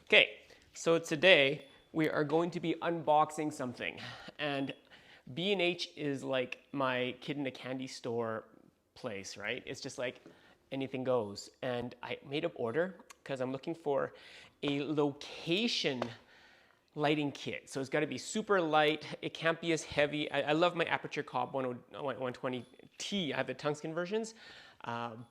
Okay, so today we are going to be unboxing something, and B&H is like my kid in a candy store place, right? It's just like anything goes. And I made an order because I'm looking for a location lighting kit. So it's got to be super light. It can't be as heavy. I love my Aperture Cobb 120T. I have the tungsten versions.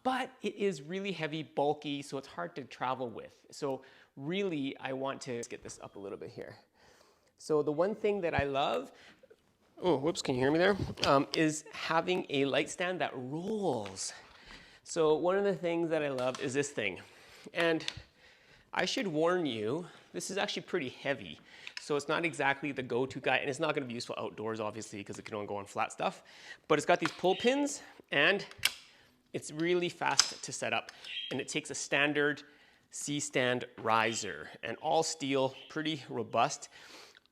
But it is really heavy, bulky, so it's hard to travel with. So really, I want to get this up a little bit here. So the one thing that I love, oh, whoops, can you hear me there? Is having a light stand that rolls. So one of the things that I love is this thing. And I should warn you, this is actually pretty heavy. So it's not exactly the go-to guy, and it's not gonna be useful outdoors, obviously, because it can only go on flat stuff. But it's got these pull pins, and it's really fast to set up, and it takes a standard C-stand riser, and all steel, pretty robust.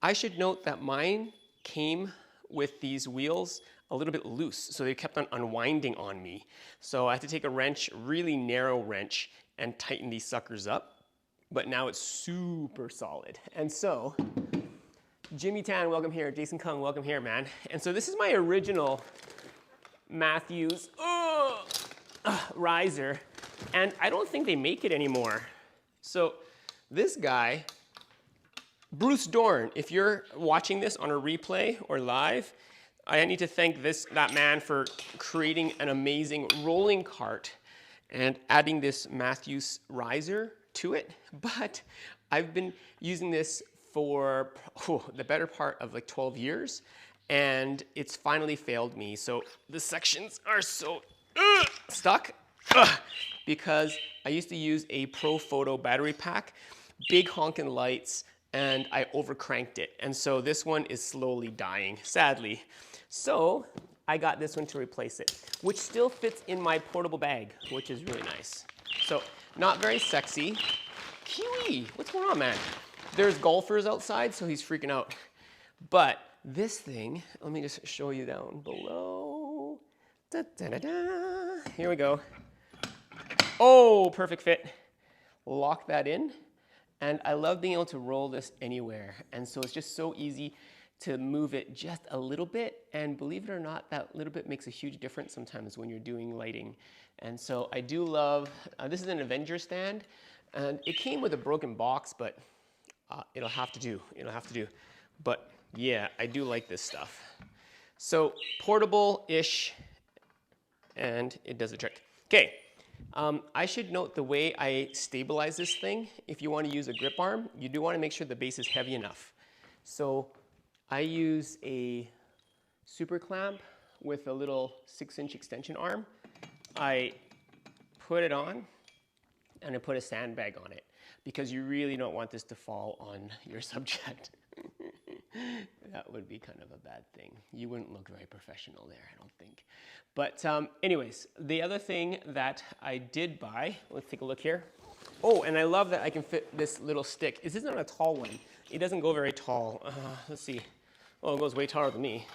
I should note that mine came with these wheels a little bit loose, so they kept on unwinding on me. So I had to take a wrench, really narrow wrench, and tighten these suckers up. But now it's super solid. And so, Jimmy Tan, welcome here. Jason Kung, welcome here, man. And so this is my original Matthews riser, and I don't think they make it anymore. So this guy, Bruce Dorn, if you're watching this on a replay or live, I need to thank that man for creating an amazing rolling cart and adding this Matthews riser to it. But I've been using this for the better part of like 12 years, and it's finally failed me. So the sections are so stuck because I used to use a Pro Photo battery pack, big honking lights, and I overcranked it. And so this one is slowly dying, sadly. So I got this one to replace it, which still fits in my portable bag, which is really nice. So not very sexy. Kiwi, what's going on, man? There's golfers outside, so he's freaking out. But this thing, let me just show you down below. Da, da, da, da. Here we go. Oh, perfect fit. Lock that in. And I love being able to roll this anywhere. And so it's just so easy to move it just a little bit. And believe it or not, that little bit makes a huge difference sometimes when you're doing lighting. And so I do love, this is an Avenger stand. And it came with a broken box, but it'll have to do. It'll have to do. But yeah, I do like this stuff. So portable-ish, and it does the trick. Okay, I should note the way I stabilize this thing. If you want to use a grip arm, you do want to make sure the base is heavy enough. So I use a super clamp with a little 6-inch extension arm. I put it on, and I put a sandbag on it, because you really don't want this to fall on your subject. That would be kind of a bad thing. You wouldn't look very professional there, I don't think. But anyways, the other thing that I did buy, let's take a look here. Oh, and I love that I can fit this little stick. This isn't a tall one. It doesn't go very tall. Let's see. Oh, it goes way taller than me.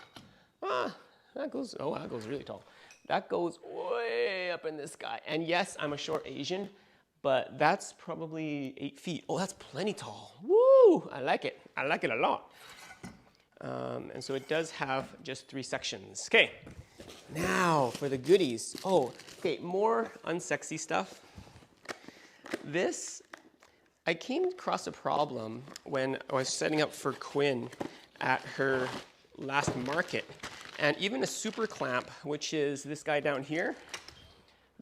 That goes really tall. That goes way up in the sky. And yes, I'm a short Asian, but that's probably 8 feet. Oh, that's plenty tall. Woo! I like it. I like it a lot. And so it does have just 3 sections. Okay, now for the goodies. Oh, okay, more unsexy stuff. This, I came across a problem when I was setting up for Quinn at her last market. And even a super clamp, which is this guy down here,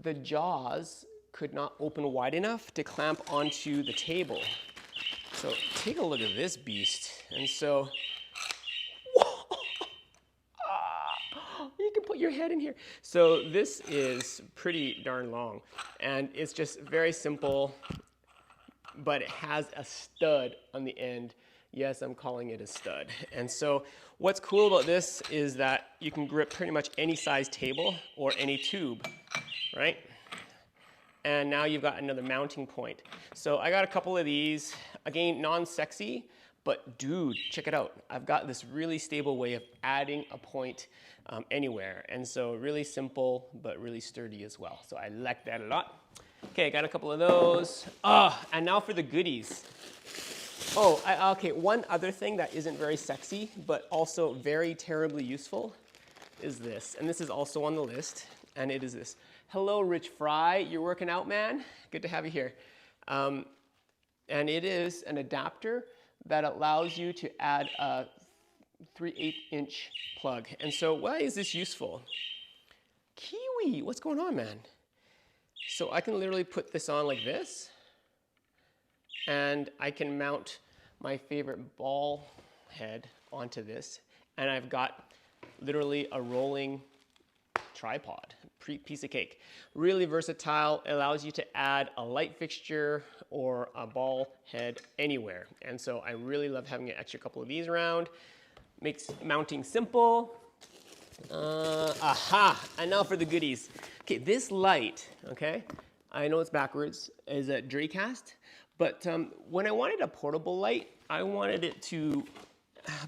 the jaws could not open wide enough to clamp onto the table. So take a look at this beast. And so, you can put your head in here. So this is pretty darn long, and it's just very simple, but it has a stud on the end. Yes, I'm calling it a stud. And so what's cool about this is that you can grip pretty much any size table or any tube, right? And now you've got another mounting point. So I got a couple of these, again, non-sexy, but dude, check it out. I've got this really stable way of adding a point anywhere. And so really simple, but really sturdy as well. So I like that a lot. Okay, got a couple of those. And now for the goodies. Oh, okay, one other thing that isn't very sexy, but also very terribly useful is this. And this is also on the list, and it is this. Hello, Rich Fry. You're working out, man? Good to have you here. And it is an adapter that allows you to add a 3/8-inch plug. And so why is this useful? Kiwi, what's going on, man? So I can literally put this on like this, and I can mount my favorite ball head onto this, and I've got literally a rolling tripod, piece of cake. Really versatile, allows you to add a light fixture or a ball head anywhere. And so I really love having an extra couple of these around. Makes mounting simple. And now for the goodies. Okay, this light, okay, I know it's backwards, is a Dracast, but when I wanted a portable light, I wanted it to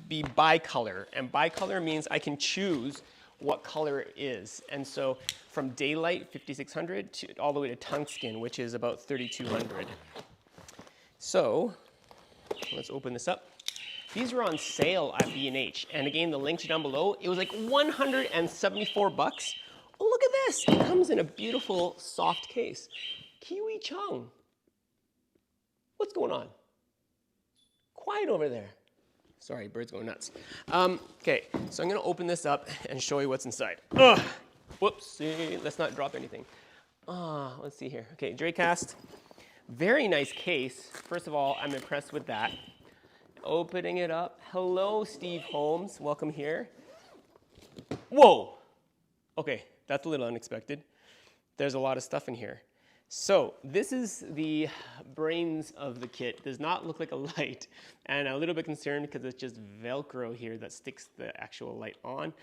be bicolor, and bicolor means I can choose what color it is. And so from daylight, 5600, to all the way to tungsten, which is about 3200. So let's open this up. These were on sale at B&H, and again, the links are down below. It was like 174 bucks. Oh, look at this. It comes in a beautiful soft case. Kiwi Chung. What's going on? Quiet over there. Sorry, bird's going nuts. Okay, so I'm gonna open this up and show you what's inside. Whoopsie, let's not drop anything. Let's see here. Okay, Dracast, very nice case. First of all, I'm impressed with that. Opening it up. Hello, Steve Holmes, welcome here. Whoa, okay, that's a little unexpected. There's a lot of stuff in here. So this is the brains of the kit. Does not look like a light, and I'm a little bit concerned because it's just Velcro here that sticks the actual light on.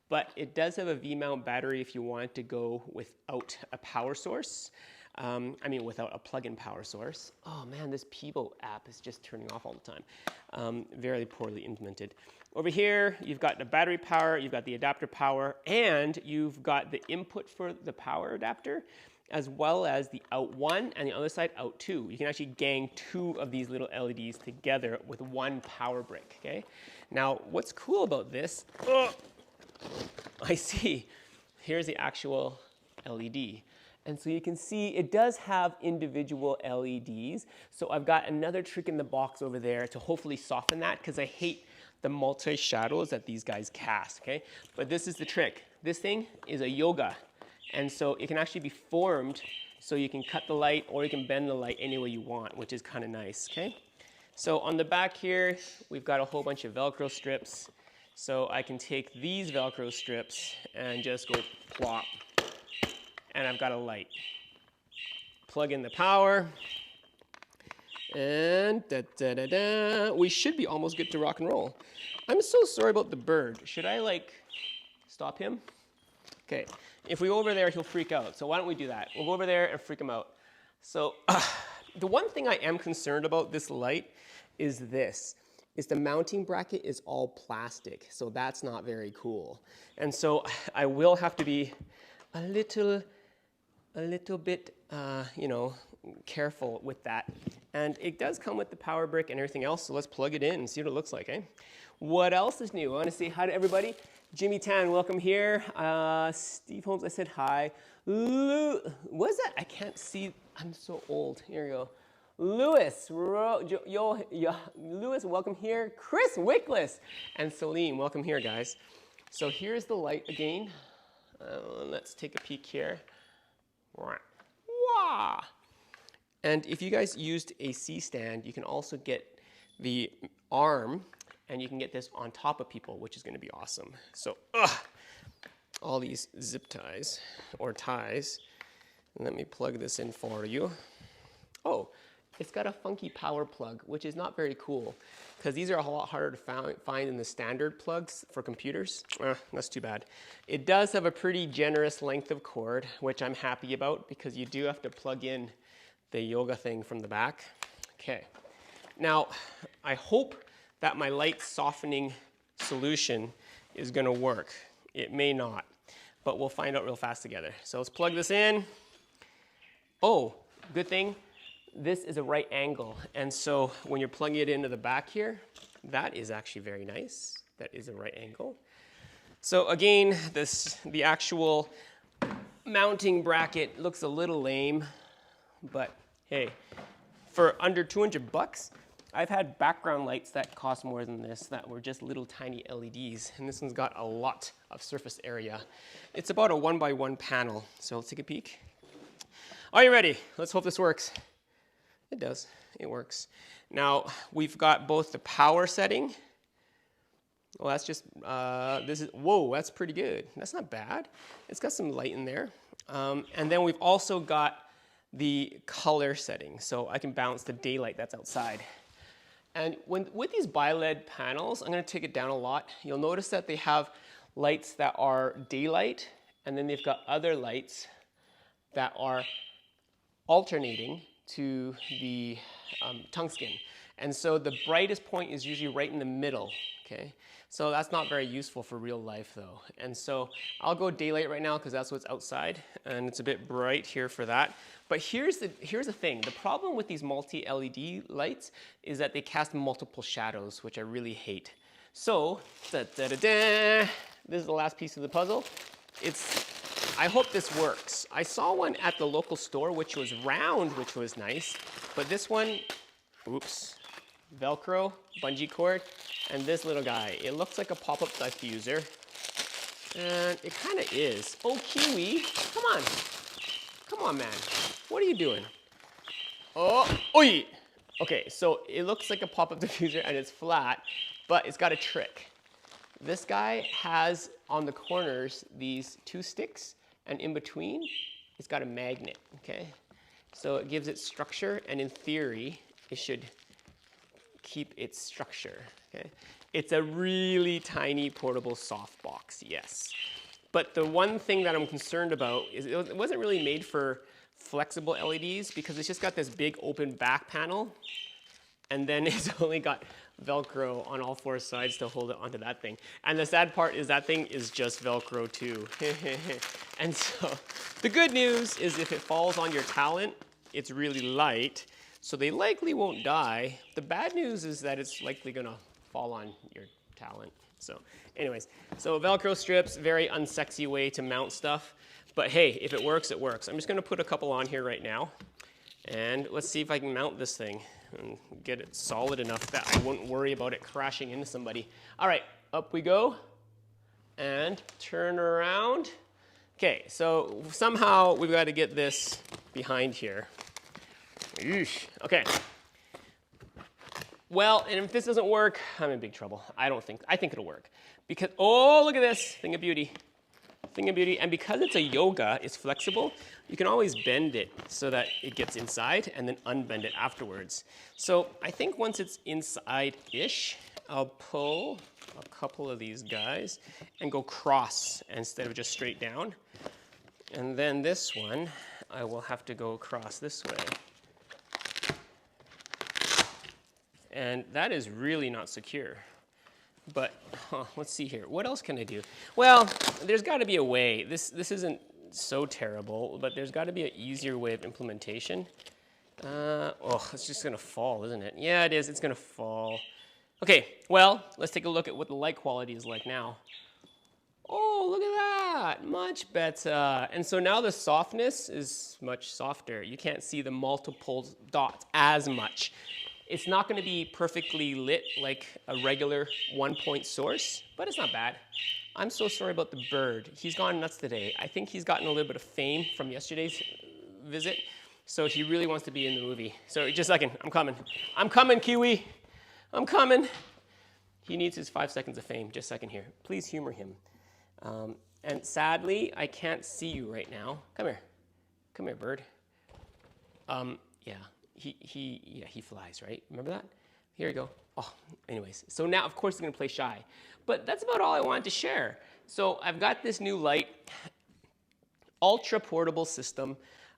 But it does have a V-mount battery if you want to go without a power source. Without a plug-in power source. Oh man, this Pivo app is just turning off all the time. Very poorly implemented. Over here, you've got the battery power, you've got the adapter power, and you've got the input for the power adapter, as well as the out 1 and the other side out 2. You can actually gang 2 of these little LEDs together with one power brick, okay? Now, what's cool about this, I see, here's the actual LED. And so you can see it does have individual LEDs. So I've got another trick in the box over there to hopefully soften that, because I hate the multi-shadows that these guys cast, okay? But this is the trick. This thing is a yoga. And so it can actually be formed so you can cut the light or you can bend the light any way you want, which is kind of nice, okay? So on the back here, we've got a whole bunch of Velcro strips. So I can take these Velcro strips and just go plop. And I've got a light. Plug in the power. And we should be almost good to rock and roll. I'm so sorry about the bird. Should I like stop him? Okay, if we go over there, he'll freak out. So why don't we do that? We'll go over there and freak him out. So the one thing I am concerned about this light is this. Is the mounting bracket is all plastic. So that's not very cool. And so I will have to be a little bit, careful with that. And it does come with the power brick and everything else, so let's plug it in and see what it looks like, eh? What else is new? I want to say hi to everybody. Jimmy Tan, welcome here. Steve Holmes, I said hi. What is that? I can't see. I'm so old. Here we go. Lewis, Lewis, welcome here. Chris Wickless and Celine, welcome here, guys. So here's the light again. Let's take a peek here. Wow. And if you guys used a C-stand, you can also get the arm, and you can get this on top of people, which is going to be awesome. So, all these zip ties or ties. Let me plug this in for you. Oh, it's got a funky power plug, which is not very cool, because these are a lot harder to find than the standard plugs for computers. That's too bad. It does have a pretty generous length of cord, which I'm happy about, because you do have to plug in the yoga thing from the back. Okay. Now, I hope that my light softening solution is going to work. It may not, but we'll find out real fast together. So let's plug this in. Oh, Good thing, this is a right angle. And so when you're plugging it into the back here, that is actually very nice. That is a right angle. So again, the actual mounting bracket looks a little lame, but hey, for under 200 bucks, I've had background lights that cost more than this that were just little tiny LEDs, and this one's got a lot of surface area. It's about a 1x1 panel, so let's take a peek. Are you ready? Let's hope this works. It does, it works. Now, we've got both the power setting. Well, that's just, whoa, that's pretty good. That's not bad. It's got some light in there. And then we've also got the color setting, so I can balance the daylight that's outside. And with these bi-LED panels, I'm going to take it down a lot. You'll notice that they have lights that are daylight, and then they've got other lights that are alternating to the tungsten. And so the brightest point is usually right in the middle, okay? So that's not very useful for real life though. And so I'll go daylight right now because that's what's outside, and it's a bit bright here for that. But here's the thing. The problem with these multi-LED lights is that they cast multiple shadows, which I really hate. So, this is the last piece of the puzzle. I hope this works. I saw one at the local store, which was round, which was nice. But this one, oops, Velcro, bungee cord, and this little guy. It looks like a pop-up diffuser. And it kind of is. Oh, Kiwi, come on. Come on, man. What are you doing? Oh, oi! Okay, so it looks like a pop-up diffuser and it's flat, but it's got a trick. This guy has on the corners these two sticks, and in between, it's got a magnet, okay? So it gives it structure, and in theory, it should keep its structure, okay? It's a really tiny portable softbox, yes. But the one thing that I'm concerned about is it wasn't really made for flexible LEDs because it's just got this big open back panel, and then it's only got Velcro on all four sides to hold it onto that thing. And the sad part is that thing is just Velcro too. And so the good news is if it falls on your talent, it's really light, so they likely won't die. The bad news is that it's likely gonna fall on your talent. So anyways, so Velcro strips, very unsexy way to mount stuff. But hey, if it works, it works. I'm just gonna put a couple on here right now. And let's see if I can mount this thing and get it solid enough that I wouldn't worry about it crashing into somebody. All right, up we go. And turn around. Okay, so somehow we've got to get this behind here. Eesh. Okay. Well, and if this doesn't work, I'm in big trouble. I think it'll work. Because, oh, look at this, thing of beauty. Thing of beauty, and because it's a yoga, it's flexible, you can always bend it so that it gets inside and then unbend it afterwards. So I think once it's inside-ish, I'll pull a couple of these guys and go cross instead of just straight down. And then this one, I will have to go across this way. And that is really not secure. But let's see here. What else can I do? Well, there's got to be a way. This isn't so terrible, but there's got to be an easier way of implementation. Oh, it's just going to fall, isn't it? Yeah, it is. It's going to fall. Okay, well, let's take a look at what the light quality is like now. Oh, look at that. Much better. And so now the softness is much softer. You can't see the multiple dots as much. It's not going to be perfectly lit like a regular one-point source, but it's not bad. I'm so sorry about the bird. He's gone nuts today. I think he's gotten a little bit of fame from yesterday's visit, so he really wants to be in the movie. So just a second, I'm coming. I'm coming, Kiwi. I'm coming. He needs his 5 seconds of fame. Just a second here. Please humor him. And sadly, I can't see you right now. Come here. Come here, bird. Yeah. He flies, right? Remember that? Here you go. Oh, anyways. So now, of course, he's going to play shy. But that's about all I wanted to share. So I've got this new light, ultra portable system.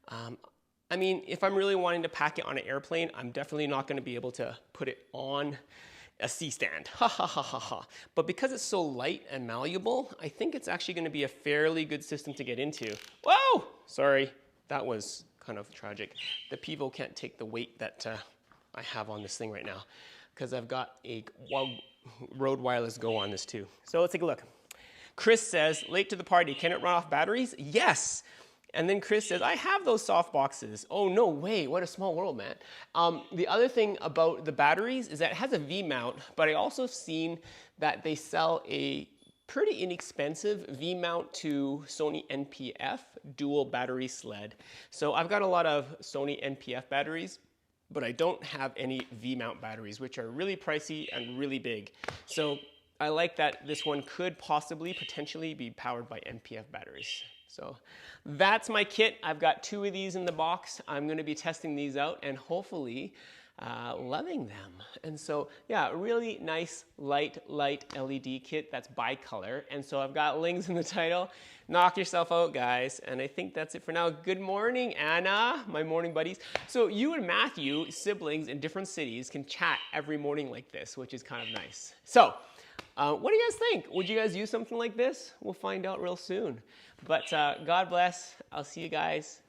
I mean, if I'm really wanting to pack it on an airplane, I'm definitely not going to be able to put it on a C-stand. Ha, ha, ha, ha, ha. But because it's so light and malleable, I think it's actually going to be a fairly good system to get into. Whoa! Sorry, that was kind of tragic. The Pivo can't take the weight that I have on this thing right now because I've got a Rode Wireless Go on this too. So let's take a look. Chris says, late to the party, can it run off batteries? Yes. And then Chris says, I have those soft boxes. Oh, no way. What a small world, man. The other thing about the batteries is that it has a V-mount, but I also seen that they sell a pretty inexpensive V-mount to Sony NPF dual battery sled. So I've got a lot of Sony NPF batteries, but I don't have any V-mount batteries, which are really pricey and really big. So I like that this one could possibly, potentially be powered by NPF batteries. So that's my kit. I've got 2 of these in the box. I'm going to be testing these out and hopefully loving them. And so, yeah, really nice light LED kit that's bicolor. And so I've got links in the title. Knock yourself out, guys. And I think that's it for now. Good morning, Anna, my morning buddies. So you and Matthew, siblings in different cities, can chat every morning like this, which is kind of nice. So what do you guys think? Would you guys use something like this? We'll find out real soon. But God bless. I'll see you guys